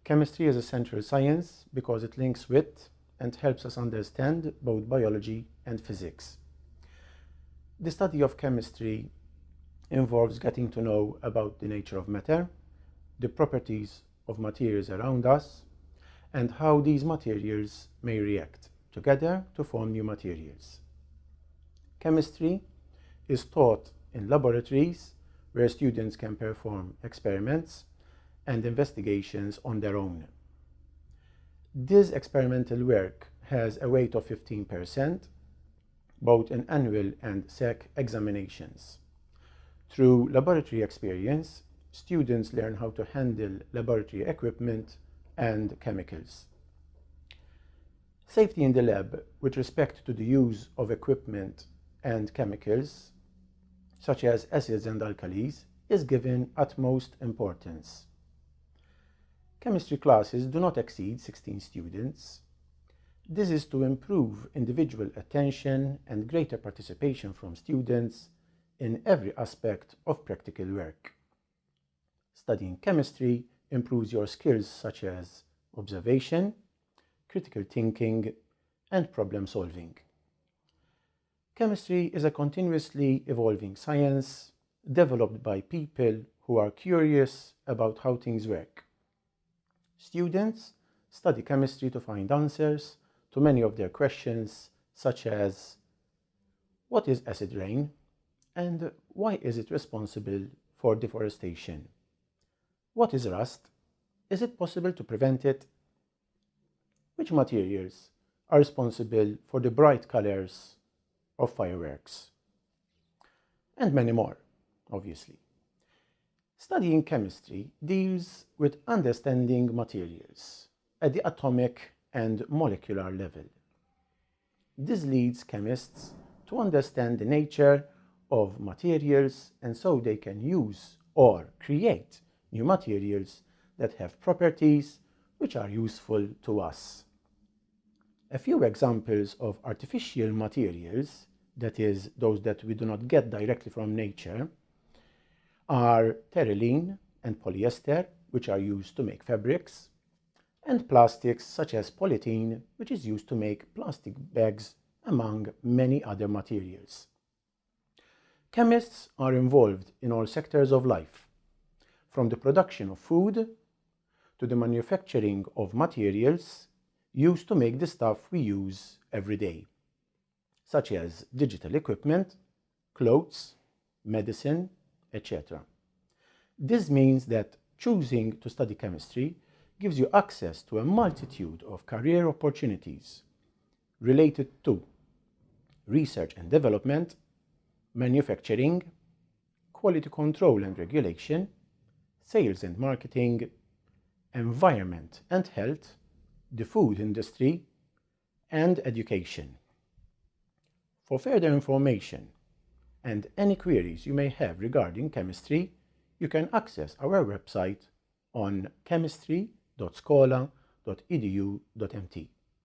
Chemistry is a central science because it links with and helps us understand both biology and physics. The study of chemistry involves getting to know about the nature of matter, the properties of materials around us, and how these materials may react together to form new materials. Chemistry is taught in laboratories where students can perform experiments and investigations on their own. This experimental work has a weight of 15%, both in annual and SEC examinations. Through laboratory experience, students learn how to handle laboratory equipment and chemicals. Safety in the lab with respect to the use of equipment and chemicals, such as acids and alkalis, is given utmost importance. Chemistry classes do not exceed 16 students. This is to improve individual attention and greater participation from students in every aspect of practical work. Studying chemistry improves your skills such as observation, critical thinking, and problem solving. Chemistry is a continuously evolving science developed by people who are curious about how things work. Students study chemistry to find answers to many of their questions, such as what is acid rain and why is it responsible for deforestation? What is rust? Is it possible to prevent it? Which materials are responsible for the bright colors of fireworks? And many more, obviously. Studying chemistry deals with understanding materials at the atomic and molecular level. This leads chemists to understand the nature of materials, and so they can use or create new materials that have properties which are useful to us. A few examples of artificial materials, that is, those that we do not get directly from nature, are terylene and polyester, which are used to make fabrics, and plastics such as polythene, which is used to make plastic bags, among many other materials. Chemists are involved in all sectors of life, from the production of food to the manufacturing of materials used to make the stuff we use every day, such as digital equipment, clothes, medicine, etc. This means that choosing to study chemistry gives you access to a multitude of career opportunities related to research and development, manufacturing, quality control and regulation, sales and marketing, environment and health, the food industry, and education. For further information and any queries you may have regarding chemistry, you can access our website on chemistry.scola.edu.mt.